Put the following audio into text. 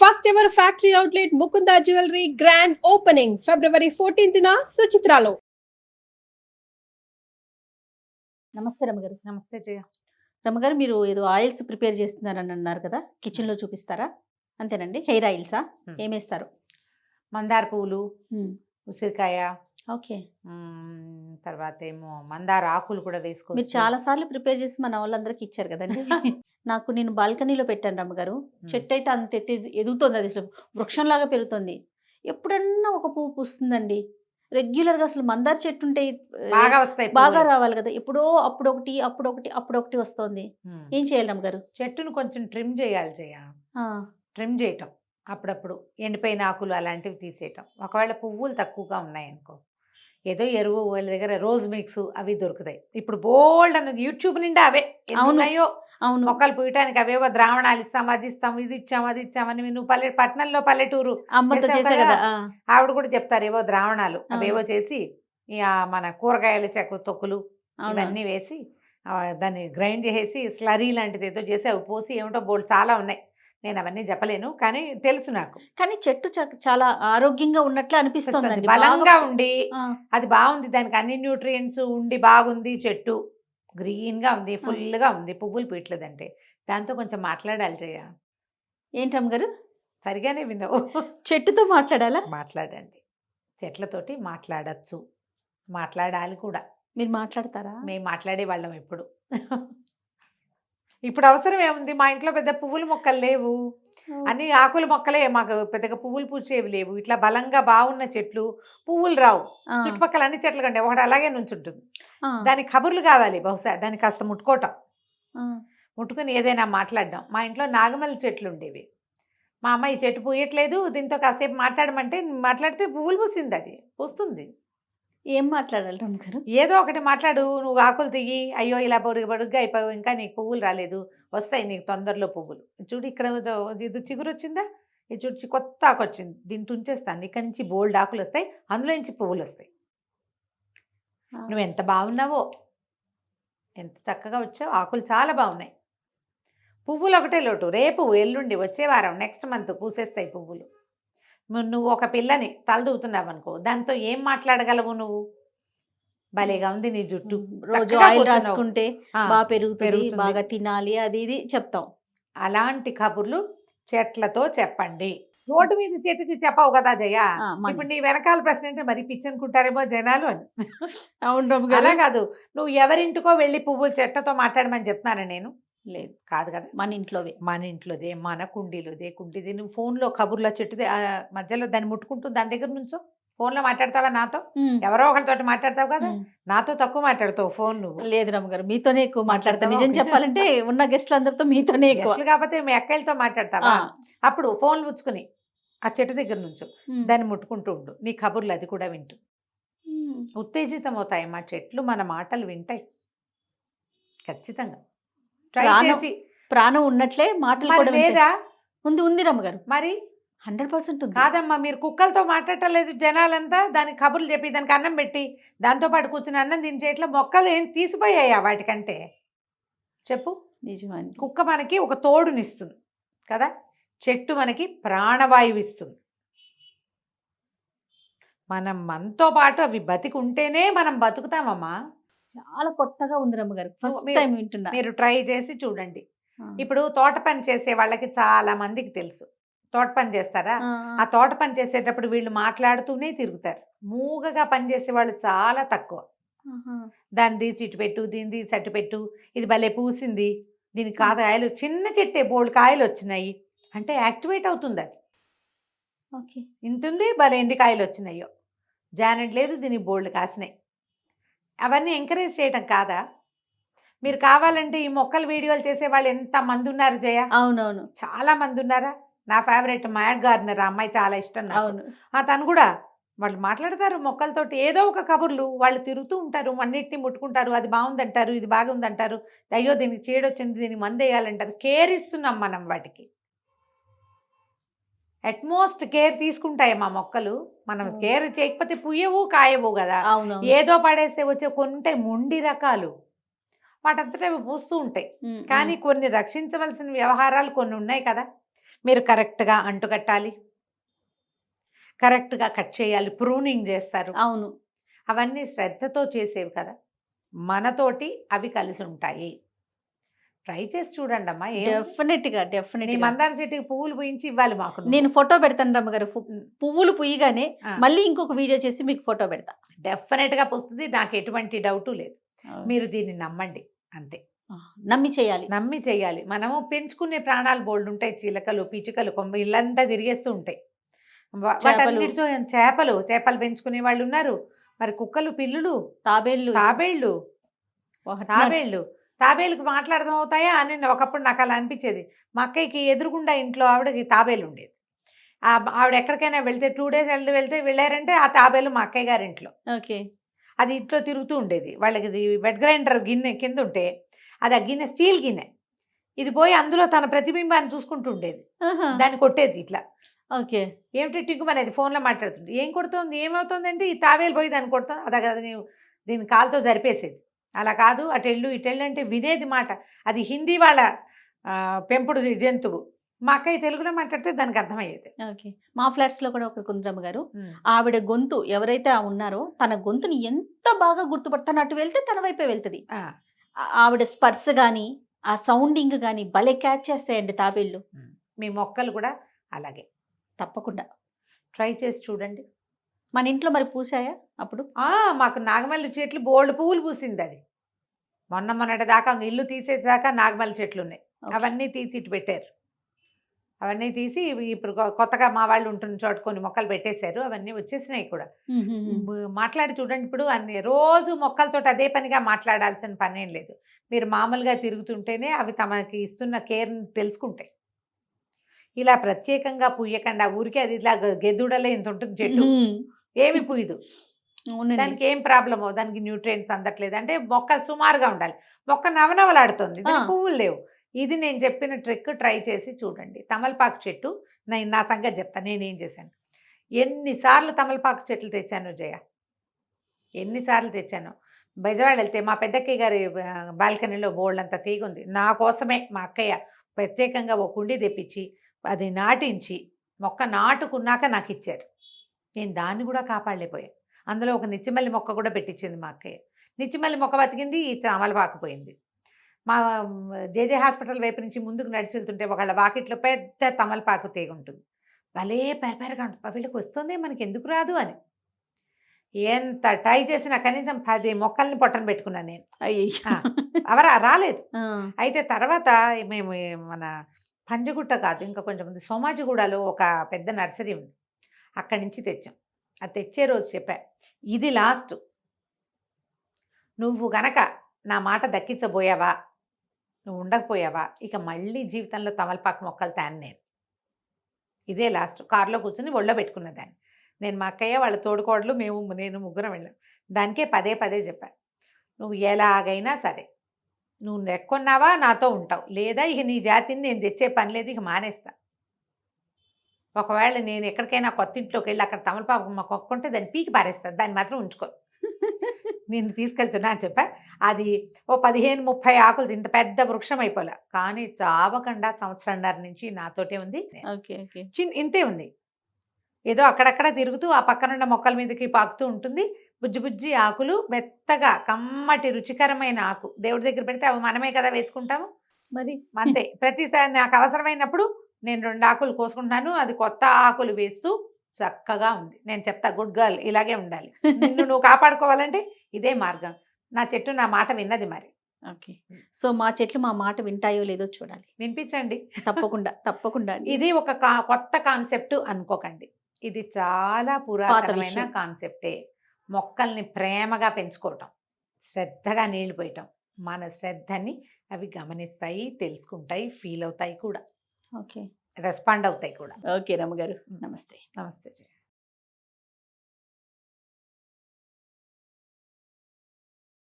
First ever factory outlet Mukunda Jewelry grand opening February 14th na Suchitralo. నమస్తే రమగారు. నమస్తే జయ. రమగారు, మీరు ఏదో ఆయిల్స్ ప్రిపేర్ చేస్తున్నారని అన్నారు కదా, కిచెన్లో చూపిస్తారా? అంతేనండి. హెయిర్ ఆయిల్సా? ఏమేస్తారు? మందార పువ్వులు, ఉసిరికాయ, ఓకే. తర్వాత ఏమో మందార ఆకులు కూడా మీరు వేసుకోవచ్చు. చాలా సార్లు ప్రిపేర్ చేసి మన వాళ్ళందరికీ ఇచ్చారు కదండి. నేను బాల్కనీలో పెట్టాను రమ్మగారు. చెట్టు అయితే అంత ఎదుగుతుంది, అది అసలు వృక్షంలాగా పెరుగుతుంది. ఎప్పుడన్నా ఒక పువ్వు పూస్తుందండి. రెగ్యులర్గా అసలు మందార చెట్టు ఉంటే బాగా వస్తాయి, బాగా రావాలి కదా. ఎప్పుడో అప్పుడొకటి వస్తుంది. ఏం చేయాలి రమ్మగారు? చెట్టును కొంచెం ట్రిమ్ చేయాలి జయ. ట్రిమ్ చేయటం, అప్పుడప్పుడు ఎండిపోయిన ఆకులు అలాంటివి తీసేయటం. ఒకవేళ పువ్వులు తక్కువగా ఉన్నాయనుకో, ఏదో ఎరువు వాళ్ళ దగ్గర రోజ్ మిక్స్ అవి దొరుకుతాయి. ఇప్పుడు బోల్డ్ అని యూట్యూబ్ నిండా అవే ఉన్నాయో. అవును, మొక్కలు పూయటానికి అవేవో ద్రావణాలు ఇస్తాం, అది ఇస్తాం, ఇది ఇచ్చాం, అది ఇచ్చామని. నువ్వు పట్టణంలో పల్లెటూరు అమ్మతో చేసావు చేసే కదా, కదా. ఆవిడ కూడా చెప్తారు ఏవో ద్రావణాలు అవేవో చేసి మన కూరగాయల చెక్క తొక్కులు ఇవన్నీ వేసి దాన్ని గ్రైండ్ చేసి స్లరీ లాంటిది ఏదో చేసి అవి పోసి ఏమిటో బోల్డ్ చాలా ఉన్నాయి. నేను అవన్నీ చెప్పలేను, కానీ తెలుసు నాకు. కానీ చెట్టు చాలా ఆరోగ్యంగా ఉన్నట్లు అనిపిస్తుంది, బలంగా ఉండి అది బాగుంది, దానికి అన్ని న్యూట్రియంట్స్ ఉండి బాగుంది. చెట్టు గ్రీన్గా ఉంది, ఫుల్గా ఉంది, పువ్వులు పీట్లేదంటే దాంతో కొంచెం మాట్లాడాలి జయ. ఏంటమ్మ గారు? సరిగానే విన్నావు. చెట్టుతో మాట్లాడాలా? మాట్లాడండి, చెట్లతోటి మాట్లాడచ్చు, మాట్లాడాలి కూడా. మీరు మాట్లాడతారా? మేము మాట్లాడే వాళ్ళం ఎప్పుడు. ఇప్పుడు అవసరం ఏముంది, మా ఇంట్లో పెద్ద పువ్వుల మొక్కలు లేవు, అన్ని ఆకుల మొక్కలే, మాకు పెద్దగా పువ్వులు పూచేవి లేవు. ఇట్లా బలంగా బాగున్న చెట్లు పువ్వులు రావు. చుట్టుపక్కల అన్ని చెట్లు కంటే ఒకటి అలాగే నుంచుంటుంది. దానికి కబుర్లు కావాలి, బహుశా దానికి కాస్త ముట్టుకుని ఏదైనా మాట్లాడడం. మా ఇంట్లో నాగమల్లి చెట్లు ఉండేవి. మా అమ్మ ఈ చెట్టు పూయట్లేదు, దీంతో కాసేపు మాట్లాడమంటే మాట్లాడితే పువ్వులు పూసింది, అది పూస్తుంది. ఏం మాట్లాడాలి రమ్మగారు? ఏదో ఒకటి మాట్లాడు. నువ్వు ఆకులు తియ్యి, అయ్యో ఇలా పొడుగ్గా అయిపోయావు, ఇంకా నీకు పువ్వులు రాలేదు, వస్తాయి నీకు తొందరలో పువ్వులు. చూడు ఇక్కడ ఇది చిగురు వచ్చిందా, ఇది చూడు కొత్త ఆకు వచ్చింది, దీన్ని తుంచేస్తాను, ఇక్కడ నుంచి బోల్డ్ ఆకులు వస్తాయి, అందులో నుంచి పువ్వులు వస్తాయి. నువ్వు ఎంత బాగున్నావో, ఎంత చక్కగా వచ్చావు, ఆకులు చాలా బాగున్నాయి, పువ్వులు ఒకటే లోటు. రేపు ఎల్లుండి వచ్చే వారం నెక్స్ట్ మంత్ పూసేస్తాయి పువ్వులు. నువ్వు ఒక పిల్లని తలదూతున్నావు అనుకో, దాంతో ఏం మాట్లాడగలవు నువ్వు? భలేగా ఉంది నీ జుట్టు, రోజు ఆయిల్ రాసుకుంటే బాగా పెరుగుతుంది, బాగా తినాలి, అది ఇది చెప్తాం. అలాంటి కబుర్లు చెట్లతో చెప్పండి. రోడ్డు మీద చెట్టుకి చెప్పవు కదా జయ. ఇప్పుడు నీ వెనకాల ప్రశ్న అంటే మరి పిచ్చనుకుంటారేమో జనాలు అని. అవును, అలా కాదు, నువ్వు ఎవరింటికో వెళ్ళి పువ్వులు చెట్లతో మాట్లాడమని చెప్తున్నాను నేను. లేదు, కాదు కదా, మన ఇంట్లోదే, మన కుండీది. నువ్వు ఫోన్లో కబుర్ల చెట్టుదే మధ్యలో దాన్ని ముట్టుకుంటూ దాని దగ్గర నుంచో ఫోన్లో మాట్లాడతావా నాతో? ఎవరో ఒకరితో మాట్లాడతావు కదా, నాతో తక్కువ మాట్లాడతావు ఫోన్ నువ్వు. లేదు రమ్మగారు, మీతోనే ఎక్కువ మాట్లాడతా. నిజం చెప్పాలంటే ఉన్న గెస్ట్లందరితో మీతోనే ఎక్కువ. కాకపోతే మీ అక్కలతో మాట్లాడతావా? అప్పుడు ఫోన్లు పుచ్చుకుని ఆ చెట్టు దగ్గర నుంచో దాన్ని ముట్టుకుంటూ ఉండు, నీ కబుర్లు అది కూడా వింటూ ఉత్తేజితం అవుతాయి. మా చెట్లు మన మాటలు వింటాయి ఖచ్చితంగా. ప్రాణం ఉన్నట్లే మాటలు కూడా లేదా? ఉంది రమ్మగారు, మరి 100% కాదమ్మా. మీరు కుక్కలతో మాట్లాడటం లేదు జనాలంతా, దానికి కబుర్లు చెప్పి దానికి అన్నం పెట్టి దాంతోపాటు కూర్చుని అన్నం తినేట్లా మొక్కలు ఏం తీసిపోయాయా వాటికంటే? చెప్పు. నిజమే, కుక్క మనకి ఒక తోడునిస్తుంది కదా, చెట్టు మనకి ప్రాణవాయువు ఇస్తుంది. మనం మనతో పాటు అవి బతికి ఉంటేనే మనం బతుకుతామమ్మా. చాలా కొత్తగా ఉంది రమ్మగారు, ఫస్ట్ టైం వింటున్నా. మీరు ట్రై చేసి చూడండి. ఇప్పుడు తోట పని చేసే వాళ్ళకి చాలా మందికి తెలుసు, తోట పని చేస్తారా? ఆ తోట పని చేసేటప్పుడు వీళ్ళు మాట్లాడుతూనే తిరుగుతారు. మూగగా పని చేసే వాళ్ళు చాలా తక్కువ. దాన్ని తీసి ఇటు పెట్టు, దీన్ని తీసి అటు పెట్టు, ఇది భలే పూసింది, దీనికి కాయలు, చిన్న చెట్టే బోల్డ్ కాయలు వచ్చినాయి అంటే యాక్టివేట్ అవుతుంది అది. ఇంతుంది భలే ఎండి కాయలు వచ్చినాయో, జానెట్ లేదు, దీనికి బోల్డ్ కాసినాయి. అవన్నీ ఎంకరేజ్ చేయటం కాదా? మీరు కావాలంటే ఈ మొక్కలు వీడియోలు చేసే వాళ్ళు ఎంత మంది ఉన్నారు జయ? అవునవును, చాలా మంది ఉన్నారా. నా ఫేవరెట్ మ్యాడ్ గార్డెనర్, ఆ అమ్మాయి చాలా ఇష్టం నాకు. తను కూడా వాళ్ళు మాట్లాడతారు మొక్కలతోటి, ఏదో ఒక కబుర్లు. వాళ్ళు తిరుగుతూ ఉంటారు, అన్నిటిని ముట్టుకుంటారు, అది బాగుందంటారు, ఇది బాగుందంటారు, అయ్యో దీనికి చీడొచ్చింది, దీనికి మందు వేయాలంటారు. కేర్ ఇస్తున్నాం మనం వాటికి, అట్మోస్ట్ కేర్ తీసుకుంటాయి మా మొక్కలు. మనం కేర్ చేయకపోతే పుయ్యవు కాయవు కదా. ఏదో పడేస్తే వచ్చే కొన్ని ఉంటాయి మొండి రకాలు, వాటంతటా పూస్తూ ఉంటాయి. కానీ కొన్ని రక్షించవలసిన వ్యవహారాలు కొన్ని ఉన్నాయి కదా. మీరు కరెక్ట్గా అంటుకట్టాలి, కరెక్ట్గా కట్ చేయాలి, ప్రూనింగ్ చేస్తారు. అవును. అవన్నీ శ్రద్ధతో చేసేవి కదా, మనతోటి అవి కలిసి ఉంటాయి. ట్రై చేసి చూడండి అమ్మా. డెఫినెట్ గా నీ మందార చెట్టుకి పువ్వులు పూయించి ఇవ్వాలి మాకు నువ్వు. నేను ఫోటో పెడతాను రమ్మగారు. పువ్వులు పూయగానే ఆ. మళ్ళీ ఇంకొక వీడియో చేసి మీకు ఫోటో పెడతా. డెఫినెట్గా పూస్తుంది, నాకు ఎటువంటి డౌటు లేదు. మీరు దీన్ని నమ్మండి అంతే. నమ్మి చేయాలి. నమ్మి చేయాలి. మనము పెంచుకునే ప్రాణాలు బోల్డ్ ఉంటాయి, చిలకలు, పిచ్చుకలు, కొమ్మ ఇల్లంతా తిరిగేస్తూ ఉంటాయి. వాటన్నిటితో చేపలు పెంచుకునే వాళ్ళు ఉన్నారు, మరి కుక్కలు, పిల్లులు, తాబేళ్ళు తాబేళ్ళకి మాట్లాడదాం అవుతాయా అని ఒకప్పుడు నాకు అలా అనిపించేది. మా అక్కయ్యకి ఎదురుగుండా ఇంట్లో ఆవిడకి తాబేలు ఉండేది. ఆవిడ ఎక్కడికైనా వెళ్తే 2 days వెళ్ళారంటే ఆ తాబేలు మా అక్కయ్య గారి ఇంట్లో. ఓకే. అది ఇంట్లో తిరుగుతూ ఉండేది. వాళ్ళకి వెట్ గ్రైండర్ గిన్నె కింద ఉంటే అది ఆ గిన్నె స్టీల్ గిన్నె, ఇది పోయి అందులో తన ప్రతిబింబాన్ని చూసుకుంటూ ఉండేది. దాన్ని కొట్టేది ఇట్లా. ఓకే. ఏమిటి టింకుమనేది ఫోన్లో మాట్లాడుతుంది. ఏం కొడుతుంది, ఏమవుతుంది అంటే ఈ తావేలు పోయి దాన్ని కొడుతుంది. అదా కదా నీవు దీని కాలుతో జరిపేసేది. అలా కాదు, అటెళ్ళు ఇటెళ్ళు అంటే వినేది మాట. అది హిందీ వాళ్ళ పెంపుడు జంతువు. మా అక్కయ్య తెలుగులో మాట్లాడితే దానికి అర్థమయ్యేది. ఓకే. మా ఫ్లాట్స్ లో కూడా ఒక కుంద్రమ్మ గారు, ఆవిడ గొంతు ఎవరైతే ఉన్నారో తన గొంతుని ఎంత బాగా గుర్తుపడతాను, అటు వెళ్తే తన వైపే వెళ్తుంది. ఆవిడ స్పర్శ కానీ ఆ సౌండింగ్ కానీ భలే క్యాచ్ చేస్తాయండి తాబేళ్ళు. మీ మొక్కలు కూడా అలాగే. తప్పకుండా ట్రై చేసి చూడండి. మన ఇంట్లో మరి పూసాయా అప్పుడు? మాకు నాగమల్లి చెట్లు బోల్డ్ పువ్వులు పూసింది. అది మొన్నటి దాకా ఇల్లు తీసేసాక నాగమల్లి చెట్లు ఉన్నాయి. అవన్నీ తీసి ఇటు పెట్టారు. అవన్నీ తీసి ఇప్పుడు కొత్తగా మా వాళ్ళు ఉంటున్న చోట కొన్ని మొక్కలు పెట్టేశారు. అవన్నీ వచ్చేసినాయి కూడా. మాట్లాడి చూడండి. ఇప్పుడు అన్ని రోజు మొక్కలతో అదే పనిగా మాట్లాడాల్సిన పని ఏం లేదు. మీరు మామూలుగా తిరుగుతుంటేనే అవి తమకి ఇస్తున్న కేర్ని తెలుసుకుంటాయి. ఇలా ప్రత్యేకంగా పూయకుండా ఊరికే అది ఇలా గెద్దుడలే ఇంత ఉంటుంది చెట్టు, ఏమి పూయదు. దానికి ఏం ప్రాబ్లమో, దానికి న్యూట్రియంట్స్ అందట్లేదు అంటే మొక్క సుమారుగా ఉండాలి. మొక్క నవనవలాడుతుంది, పువ్వులు లేవు. ఇది నేను చెప్పిన ట్రిక్ ట్రై చేసి చూడండి. తమలపాకు చెట్టు నేను నా సంగతి చెప్తాను. నేనేం చేశాను, ఎన్నిసార్లు తమలపాకు చెట్లు తెచ్చాను జయ, ఎన్నిసార్లు తెచ్చాను. బెజవాడ వెళ్తే మా పెద్దక్కయ్య గారి బాల్కనీలో బోల్డ్ అంత తీగ ఉంది. నా కోసమే మా అక్కయ్య ప్రత్యేకంగా ఒక కుండీ తెప్పించి అది నాటించి మొక్క నాటుకున్నాక నాకు ఇచ్చారు. నేను దాన్ని కూడా కాపాడలేకపోయాను. అందులో ఒక నిచ్చిమల్లి మొక్క కూడా పెట్టించింది మా అక్కయ్య. నిచ్చిమల్లి మొక్క బతికింది, ఈ తమలపాకు పోయింది. మా జేజే హాస్పిటల్ వైపు నుంచి ముందుకు నడిచి వెళ్తుంటే ఒకళ్ళ వాకిట్లో పెద్ద తమలపాకు తీగ ఉంటుంది. భలే పెరపెరగా ఉంటుంది. వీళ్ళకి వస్తుంది, మనకి ఎందుకు రాదు అని ఎంత ట్రై చేసినా కనీసం 10 మొక్కల్ని పొట్టన పెట్టుకున్నాను నేను. రాలేదు. అయితే తర్వాత మేము మన పంజగుట్ట కాదు, ఇంకా కొంచెం మంది సోమాజిగూడలో ఒక పెద్ద నర్సరీ ఉంది, అక్కడి నుంచి తెచ్చాం. అది తెచ్చే రోజు చెప్పా, ఇది లాస్ట్. నువ్వు గనక నా మాట దక్కించబోయావా, నువ్వు ఉండకపోయావా, ఇక మళ్ళీ జీవితంలో తమలపాకు మొక్కలు తాను నేను. ఇదే లాస్ట్. కారులో కూర్చొని ఒళ్ళో పెట్టుకున్న దాన్ని నేను. మా అక్కయ్య వాళ్ళ తోడుకోడలు నేను ముగ్గురం వెళ్ళాం. దానికే పదే చెప్పాను, నువ్వు ఎలాగైనా సరే నువ్వు నెక్కొన్నావా నాతో ఉంటావు, లేదా ఇక నీ జాతిని నేను తెచ్చే పని లేదు, ఇక మానేస్తా. ఒకవేళ నేను ఎక్కడికైనా కొత్త ఇంట్లోకి వెళ్ళి అక్కడ తమలపాకు మొక్కుంటే దాన్ని పీకి పారేస్తాను, దాన్ని మాత్రం ఉంచుకో, నేను తీసుకెళ్తున్నా అని చెప్పా. అది ఓ 15-30 ఆకులు, ఇంత పెద్ద వృక్షం అయిపోలే, కానీ చావకుండా 1.5 సంవత్సరం నుంచి నాతోటే ఉంది. ఇంతే ఉంది. ఏదో అక్కడక్కడ తిరుగుతూ ఆ పక్కనున్న మొక్కల మీదకి పాకుతూ ఉంటుంది. బుజ్జి ఆకులు, మెత్తగా కమ్మటి రుచికరమైన ఆకు. దేవుడి దగ్గర పెడితే అవి మనమే కదా వేసుకుంటాము, మరి అంతే. ప్రతిసారి నాకు అవసరమైనప్పుడు నేను 2 ఆకులు కోసుకుంటున్నాను, అది కొత్త ఆకులు వేస్తూ చక్కగా ఉంది. నేను చెప్తా, గుడ్ గర్ల్, ఇలాగే ఉండాలి. నువ్వు కాపాడుకోవాలంటే ఇదే మార్గం. నా చెట్టు నా మాట విన్నది మరి. ఓకే. సో మా చెట్లు మా మాట వింటాయో లేదో చూడాలి. వినిపించండి. తప్పకుండా. ఇది ఒక కొత్త కాన్సెప్ట్ అనుకోకండి, ఇది చాలా పురాతనమైన కాన్సెప్టే. మొక్కల్ని ప్రేమగా పెంచుకోవటం, శ్రద్ధగా నీళ్లు పోయటం, మన శ్రద్ధని అవి గమనిస్తాయి, తెలుసుకుంటాయి, ఫీల్ అవుతాయి కూడా. ఓకే. రెస్పాండ్ అవుతాయి కూడా. ఓకే రమ్మగారు, నమస్తే. నమస్తే.